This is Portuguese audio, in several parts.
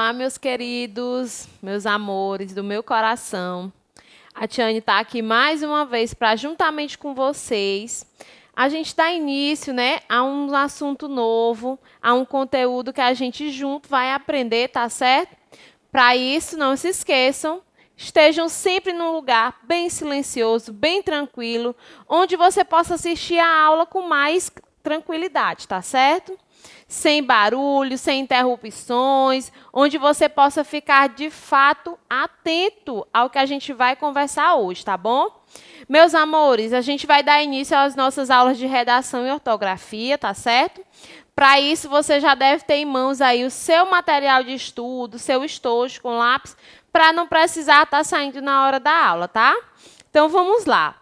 Olá, meus queridos, meus amores do meu coração. A Tiane está aqui mais uma vez para, juntamente com vocês, a gente dar início, a um assunto novo, a um conteúdo que a gente junto vai aprender, tá certo? Para isso, não se esqueçam, estejam sempre num lugar bem silencioso, bem tranquilo, onde você possa assistir a aula com mais tranquilidade, tá certo? Sem barulho, sem interrupções, onde você possa ficar, de fato, atento ao que a gente vai conversar hoje, tá bom? Meus amores, a gente vai dar início às nossas aulas de redação e ortografia, tá certo? Para isso, você já deve ter em mãos aí o seu material de estudo, seu estojo com lápis, para não precisar estar saindo na hora da aula, tá? Então, vamos lá.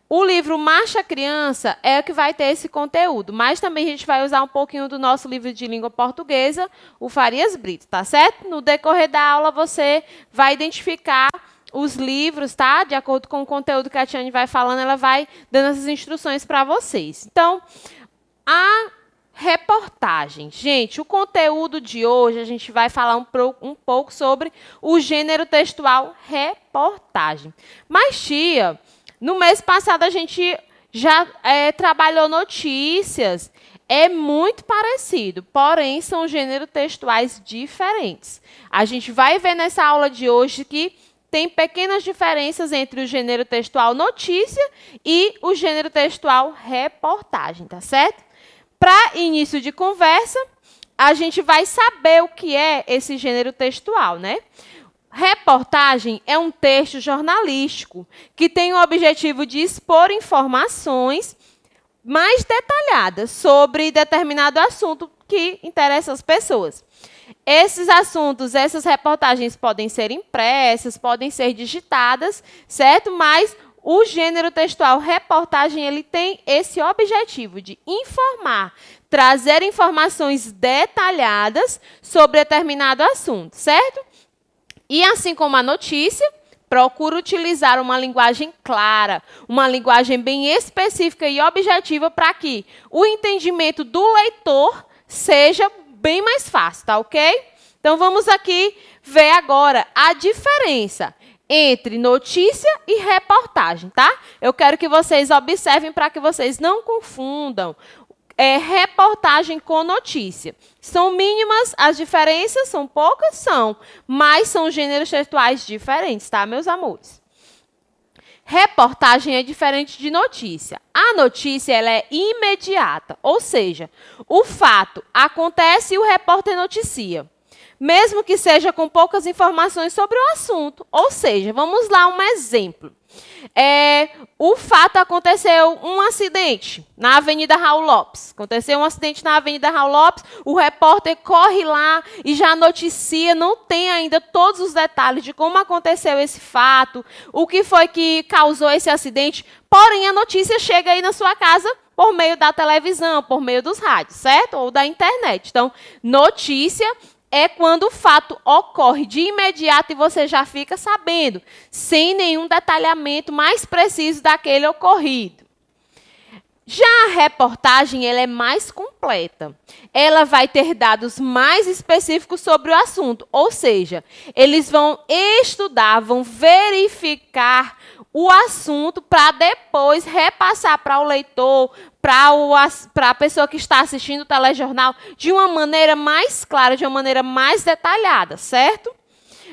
O livro Marcha Criança é o que vai ter esse conteúdo, mas também a gente vai usar um pouquinho do nosso livro de língua portuguesa, o Farias Brito, tá certo? No decorrer da aula, você vai identificar os livros, tá? De acordo com o conteúdo que a Tiane vai falando, ela vai dando essas instruções para vocês. Então, a reportagem. Gente, o conteúdo de hoje, a gente vai falar um pouco sobre o gênero textual reportagem. Mas, tia, no mês passado a gente já trabalhou notícias. É muito parecido, porém são gêneros textuais diferentes. A gente vai ver nessa aula de hoje que tem pequenas diferenças entre o gênero textual notícia e o gênero textual reportagem, tá certo? Para início de conversa, a gente vai saber o que é esse gênero textual, né? Reportagem é um texto jornalístico que tem o objetivo de expor informações mais detalhadas sobre determinado assunto que interessa às pessoas. Esses assuntos, essas reportagens podem ser impressas, podem ser digitadas, certo? Mas o gênero textual reportagem, ele tem esse objetivo de informar, trazer informações detalhadas sobre determinado assunto, certo? E assim como a notícia, procura utilizar uma linguagem clara, uma linguagem bem específica e objetiva para que o entendimento do leitor seja bem mais fácil, tá ok? Então, vamos aqui ver agora a diferença entre notícia e reportagem, tá? Eu quero que vocês observem para que vocês não confundam reportagem com notícia. São mínimas as diferenças? São poucas? São. Mas são gêneros textuais diferentes, tá, meus amores? Reportagem é diferente de notícia. A notícia ela é imediata, ou seja, o fato acontece e o repórter noticia, mesmo que seja com poucas informações sobre o assunto. Ou seja, vamos lá um exemplo. O fato aconteceu um acidente na Avenida Raul Lopes. Aconteceu um acidente na Avenida Raul Lopes, o repórter corre lá e já noticia, não tem ainda todos os detalhes de como aconteceu esse fato, o que foi que causou esse acidente, porém a notícia chega aí na sua casa por meio da televisão, por meio dos rádios, certo? Ou da internet. Então, notícia é quando o fato ocorre de imediato e você já fica sabendo, sem nenhum detalhamento mais preciso daquele ocorrido. Já a reportagem ela é mais completa. Ela vai ter dados mais específicos sobre o assunto, ou seja, eles vão estudar, vão verificar o assunto para depois repassar para o leitor, para a pessoa que está assistindo o telejornal, de uma maneira mais clara, de uma maneira mais detalhada, certo?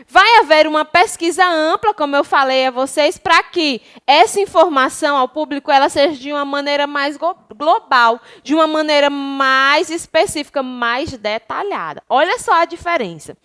Vai haver uma pesquisa ampla, como eu falei a vocês, para que essa informação ao público ela seja de uma maneira mais global, de uma maneira mais específica, mais detalhada. Olha só a diferença.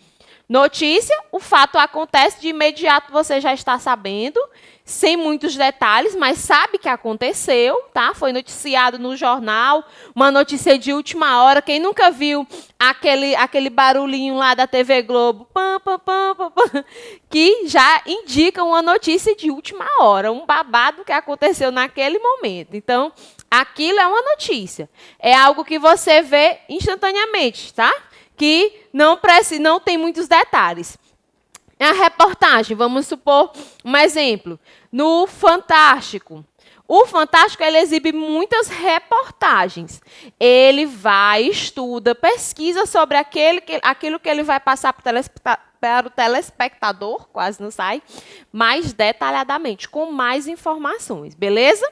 Notícia, o fato acontece, de imediato você já está sabendo, sem muitos detalhes, mas sabe que aconteceu, tá? Foi noticiado no jornal, uma notícia de última hora. Quem nunca viu aquele barulhinho lá da TV Globo, pam, pam, pam, pam, pam, que já indica uma notícia de última hora, um babado que aconteceu naquele momento. Então, aquilo é uma notícia. É algo que você vê instantaneamente, tá? Que não tem muitos detalhes. A reportagem, vamos supor um exemplo. No Fantástico, O Fantástico, ele exibe muitas reportagens. Ele vai, estuda, pesquisa sobre aquilo que ele vai passar para o telespectador, quase não sai, mais detalhadamente, com mais informações, beleza?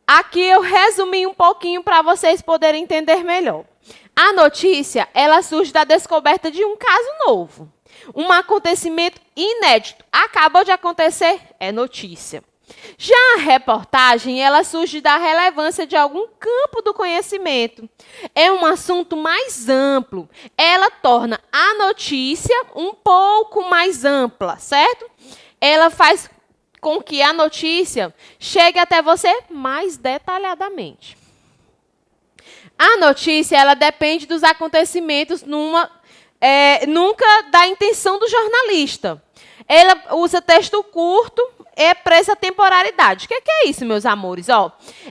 Aqui eu resumi um pouquinho para vocês poderem entender melhor. A notícia, ela surge da descoberta de um caso novo. Um acontecimento inédito. Acabou de acontecer, é notícia. Já a reportagem, ela surge da relevância de algum campo do conhecimento. É um assunto mais amplo. Ela torna a notícia um pouco mais ampla, certo? Ela faz com que a notícia chegue até você mais detalhadamente. A notícia, ela depende dos acontecimentos, nunca da intenção do jornalista. Ela usa texto curto, para essa temporalidade. O que é isso, meus amores?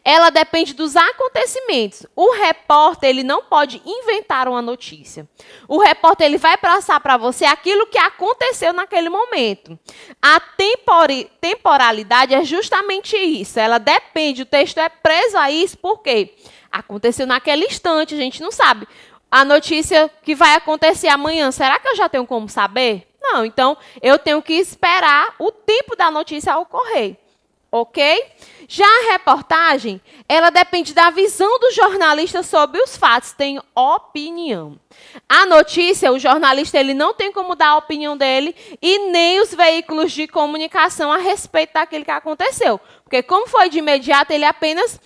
Ela depende dos acontecimentos. O repórter, ele não pode inventar uma notícia. O repórter, ele vai passar para você aquilo que aconteceu naquele momento. A temporalidade é justamente isso. Ela depende, o texto é preso a isso, por quê? Aconteceu naquele instante, a gente não sabe. A notícia que vai acontecer amanhã, será que eu já tenho como saber? Não, então eu tenho que esperar o tempo da notícia ocorrer, ok? Já a reportagem, ela depende da visão do jornalista sobre os fatos, tem opinião. A notícia, o jornalista, ele não tem como dar a opinião dele e nem os veículos de comunicação a respeito daquilo que aconteceu. Porque como foi de imediato, ele apenas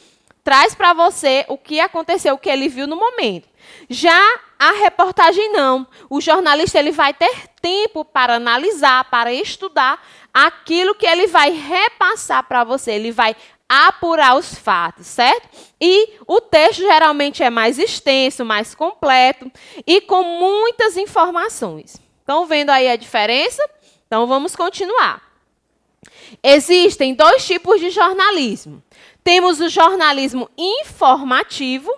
traz para você o que aconteceu, o que ele viu no momento. Já a reportagem não. O jornalista, ele vai ter tempo para analisar, para estudar aquilo que ele vai repassar para você. Ele vai apurar os fatos, certo? E o texto geralmente é mais extenso, mais completo e com muitas informações. Estão vendo aí a diferença? Então, vamos continuar. Existem dois tipos de jornalismo. Temos o jornalismo informativo,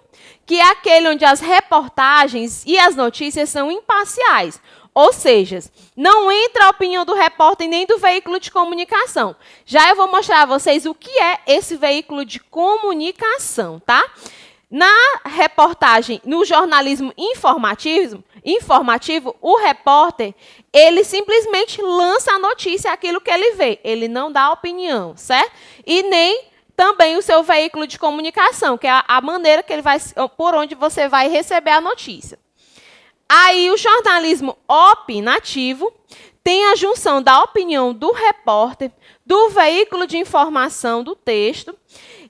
que é aquele onde as reportagens e as notícias são imparciais. Ou seja, não entra a opinião do repórter nem do veículo de comunicação. Já eu vou mostrar a vocês o que é esse veículo de comunicação, tá? Na reportagem, no jornalismo informativo, o repórter, ele simplesmente lança a notícia, aquilo que ele vê. Ele não dá opinião, certo? E nem também o seu veículo de comunicação, que é a maneira que ele vai, por onde você vai receber a notícia. Aí o jornalismo opinativo tem a junção da opinião do repórter, do veículo de informação do texto,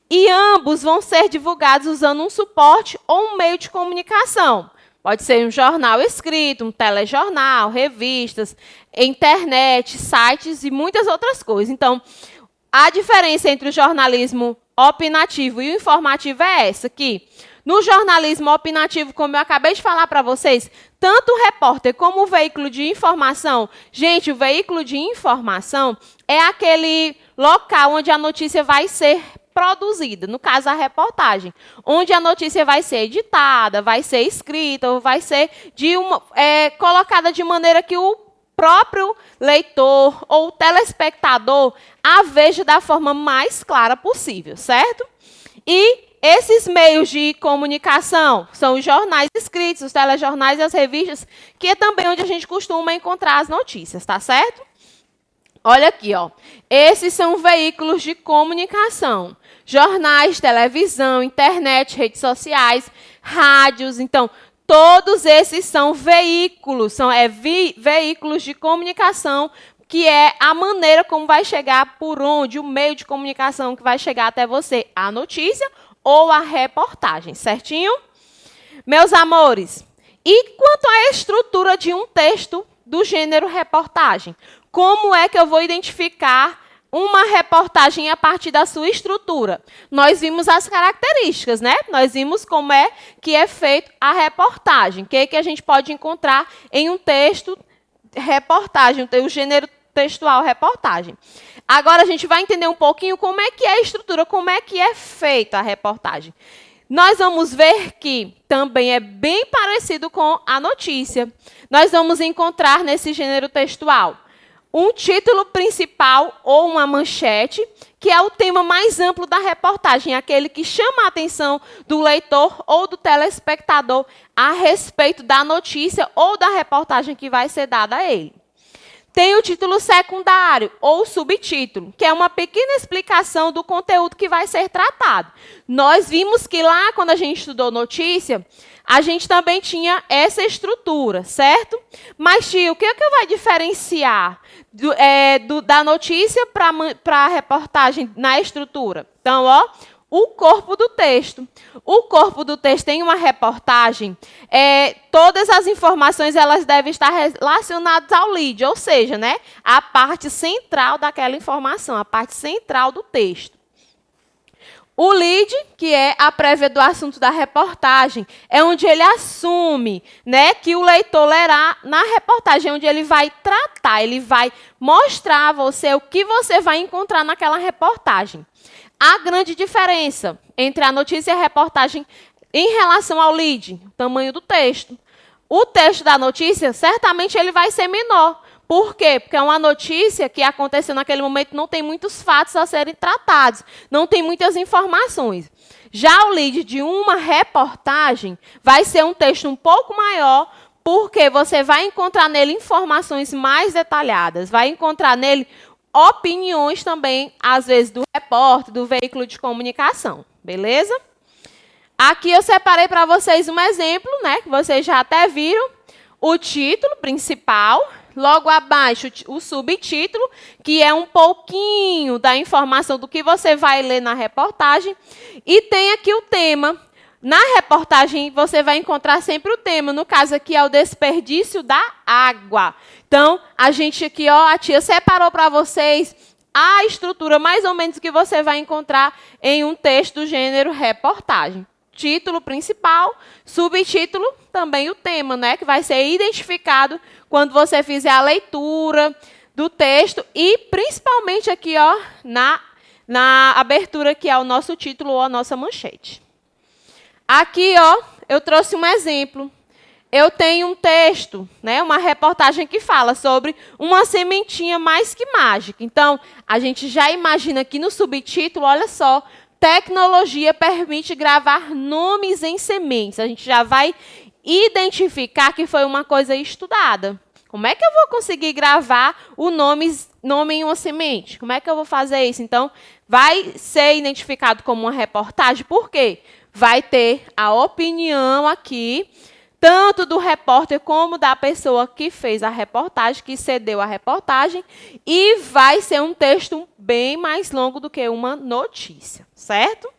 e ambos vão ser divulgados usando um suporte ou um meio de comunicação. Pode ser um jornal escrito, um telejornal, revistas, internet, sites e muitas outras coisas. Então, a diferença entre o jornalismo opinativo e o informativo é essa, que no jornalismo opinativo, como eu acabei de falar para vocês, tanto o repórter como o veículo de informação, gente, o veículo de informação é aquele local onde a notícia vai ser produzida, no caso a reportagem, onde a notícia vai ser editada, vai ser escrita, ou vai ser colocada de maneira que o próprio leitor ou telespectador a veja da forma mais clara possível, certo? E esses meios de comunicação são os jornais escritos, os telejornais e as revistas, que é também onde a gente costuma encontrar as notícias, tá certo? Olha aqui, esses são veículos de comunicação. Jornais, televisão, internet, redes sociais, rádios. Então, todos esses são veículos, veículos de comunicação, que é a maneira como vai chegar, por onde, o meio de comunicação que vai chegar até você, a notícia ou a reportagem, certinho? Meus amores, e quanto à estrutura de um texto do gênero reportagem? Como é que eu vou identificar uma reportagem a partir da sua estrutura? Nós vimos as características, né? Nós vimos como é que é feito a reportagem. O que é que a gente pode encontrar em um texto reportagem, o gênero textual reportagem. Agora a gente vai entender um pouquinho como é que é a estrutura, como é que é feita a reportagem. Nós vamos ver que também é bem parecido com a notícia. Nós vamos encontrar nesse gênero textual um título principal ou uma manchete, que é o tema mais amplo da reportagem, aquele que chama a atenção do leitor ou do telespectador a respeito da notícia ou da reportagem que vai ser dada a ele. Tem o título secundário, ou subtítulo, que é uma pequena explicação do conteúdo que vai ser tratado. Nós vimos que lá, quando a gente estudou notícia, a gente também tinha essa estrutura, certo? Mas, tio, o que vai diferenciar da notícia para a reportagem na estrutura? Então, ó, o corpo do texto. O corpo do texto tem uma reportagem, todas as informações elas devem estar relacionadas ao lead, ou seja, né, a parte central daquela informação, a parte central do texto. O lead, que é a prévia do assunto da reportagem, é onde ele assume, né, que o leitor lerá na reportagem, onde ele vai tratar, ele vai mostrar a você o que você vai encontrar naquela reportagem. A grande diferença entre a notícia e a reportagem em relação ao lead, o tamanho do texto. O texto da notícia, certamente, ele vai ser menor. Por quê? Porque é uma notícia que aconteceu naquele momento, não tem muitos fatos a serem tratados, não tem muitas informações. Já o lead de uma reportagem vai ser um texto um pouco maior, porque você vai encontrar nele informações mais detalhadas, vai encontrar nele opiniões também, às vezes, do repórter, do veículo de comunicação. Beleza? Aqui eu separei para vocês um exemplo, né, que vocês já até viram. O título principal, logo abaixo o subtítulo, que é um pouquinho da informação do que você vai ler na reportagem. E tem aqui o tema. Na reportagem, você vai encontrar sempre o tema. No caso aqui, é o desperdício da água. Então, a gente aqui, ó, a tia separou para vocês a estrutura mais ou menos que você vai encontrar em um texto do gênero reportagem. Título principal, subtítulo, também o tema, né, que vai ser identificado quando você fizer a leitura do texto e, principalmente aqui, ó, na abertura, que é o nosso título ou a nossa manchete. Aqui, ó, eu trouxe um exemplo. Eu tenho um texto, né, uma reportagem que fala sobre uma sementinha mais que mágica. Então, a gente já imagina aqui no subtítulo, olha só, tecnologia permite gravar nomes em sementes. A gente já vai identificar que foi uma coisa estudada. Como é que eu vou conseguir gravar o nome em uma semente? Como é que eu vou fazer isso? Então, vai ser identificado como uma reportagem. Por quê? Vai ter a opinião aqui, tanto do repórter como da pessoa que fez a reportagem, que cedeu a reportagem, e vai ser um texto bem mais longo do que uma notícia, certo?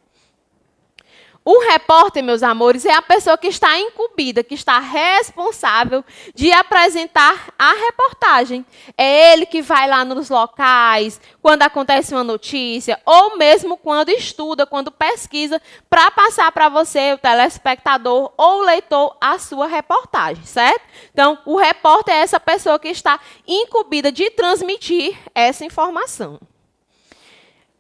O repórter, meus amores, é a pessoa que está incumbida, que está responsável de apresentar a reportagem. É ele que vai lá nos locais, quando acontece uma notícia, ou mesmo quando estuda, quando pesquisa, para passar para você, o telespectador ou o leitor, a sua reportagem, certo? Então, o repórter é essa pessoa que está incumbida de transmitir essa informação.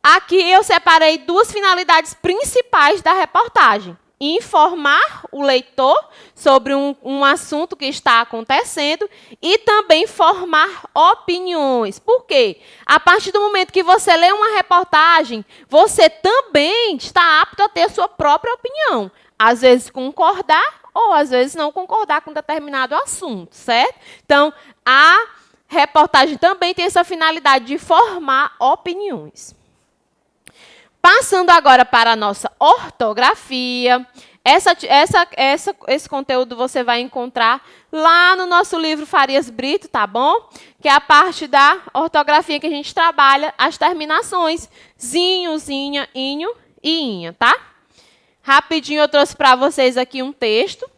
Aqui eu separei duas finalidades principais da reportagem. Informar o leitor sobre um assunto que está acontecendo e também formar opiniões. Por quê? A partir do momento que você lê uma reportagem, você também está apto a ter a sua própria opinião. Às vezes concordar ou às vezes não concordar com determinado assunto, certo? Então, a reportagem também tem essa finalidade de formar opiniões. Passando agora para a nossa ortografia, esse conteúdo você vai encontrar lá no nosso livro Farias Brito, tá bom? Que é a parte da ortografia que a gente trabalha, as terminações, zinho, zinha, inho e inha, tá? Rapidinho eu trouxe para vocês aqui um texto,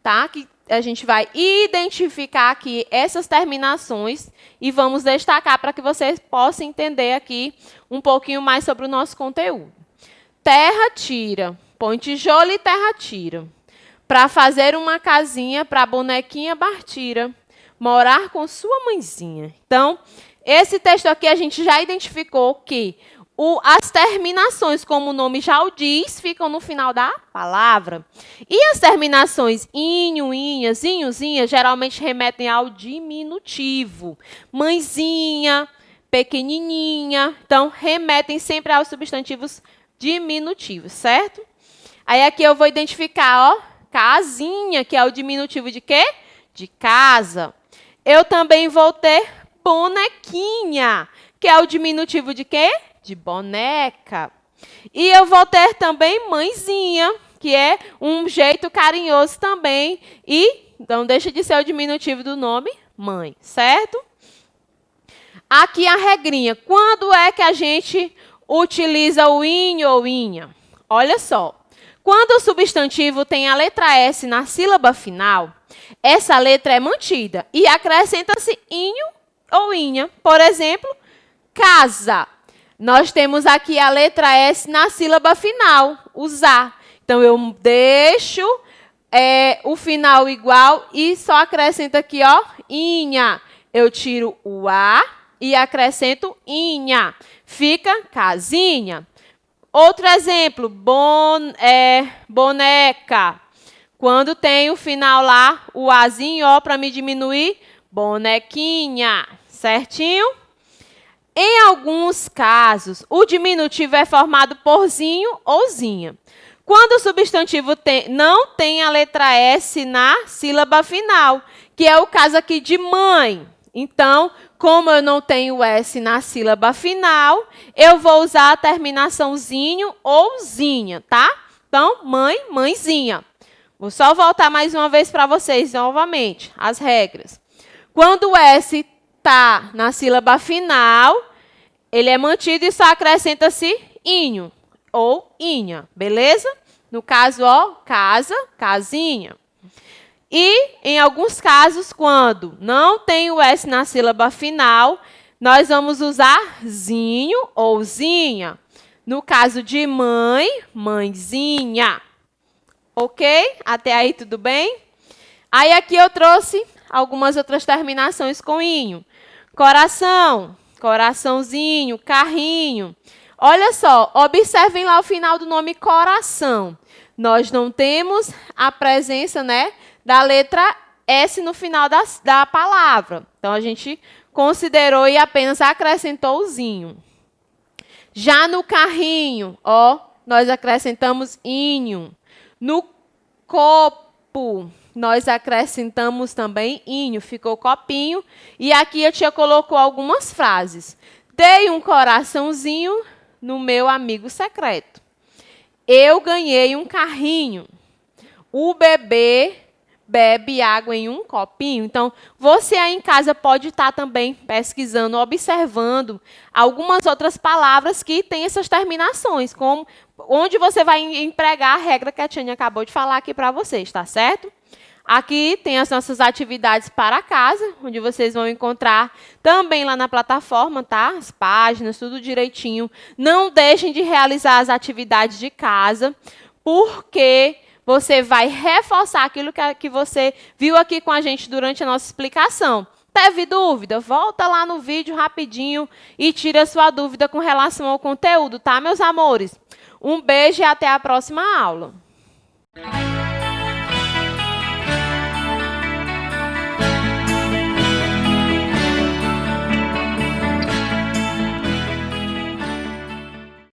tá? Que a gente vai identificar aqui essas terminações e vamos destacar para que vocês possam entender aqui um pouquinho mais sobre o nosso conteúdo. Terra tira, põe tijolo e terra tira. Para fazer uma casinha para a bonequinha Bartira, morar com sua mãezinha. Então, esse texto aqui a gente já identificou que as terminações, como o nome já o diz, ficam no final da palavra. E as terminações inho, inha, zinho, zinha, geralmente remetem ao diminutivo. Mãezinha, pequenininha. Então, remetem sempre aos substantivos diminutivos, certo? Aí aqui eu vou identificar, ó, casinha, que é o diminutivo de quê? De casa. Eu também vou ter bonequinha, que é o diminutivo de quê? De boneca. E eu vou ter também mãezinha, que é um jeito carinhoso também. E não deixa de ser o diminutivo do nome mãe, certo? Aqui a regrinha. Quando é que a gente utiliza o inho ou inha? Olha só. Quando o substantivo tem a letra S na sílaba final, essa letra é mantida e acrescenta-se inho ou inha. Por exemplo, casa. Nós temos aqui a letra S na sílaba final, usar. Então, eu deixo o final igual e só acrescento aqui, ó, inha. Eu tiro o A e acrescento inha. Fica casinha. Outro exemplo, boneca. Quando tem o final lá, o Azinho, ó, para me diminuir, bonequinha. Certinho? Em alguns casos, o diminutivo é formado por zinho ou zinha. Quando o substantivo não tem a letra S na sílaba final, que é o caso aqui de mãe. Então, como eu não tenho S na sílaba final, eu vou usar a terminação zinho ou zinha, tá? Então, mãe, mãezinha. Vou só voltar mais uma vez para vocês, novamente, as regras. Quando o S está na sílaba final, ele é mantido e só acrescenta-se inho ou inha, beleza? No caso, ó, casa, casinha. E, em alguns casos, quando não tem o S na sílaba final, nós vamos usar zinho ou zinha. No caso de mãe, mãezinha. Ok? Até aí tudo bem? Aí aqui eu trouxe algumas outras terminações com inho. Coração, coraçãozinho, carrinho. Olha só, observem lá o final do nome coração. Nós não temos a presença, né, da letra S no final da palavra. Então, a gente considerou e apenas acrescentou o zinho. Já no carrinho, ó, nós acrescentamos inho. No copo, nós acrescentamos também inho, ficou copinho. E aqui a tia colocou algumas frases. Dei um coraçãozinho no meu amigo secreto. Eu ganhei um carrinho. O bebê bebe água em um copinho. Então, você aí em casa pode estar também pesquisando, observando algumas outras palavras que têm essas terminações, como onde você vai empregar a regra que a Tiane acabou de falar aqui para vocês, tá certo? Aqui tem as nossas atividades para casa, onde vocês vão encontrar também lá na plataforma, tá? As páginas, tudo direitinho. Não deixem de realizar as atividades de casa, porque você vai reforçar aquilo que você viu aqui com a gente durante a nossa explicação. Teve dúvida? Volta lá no vídeo rapidinho e tira a sua dúvida com relação ao conteúdo, tá, meus amores? Um beijo e até a próxima aula.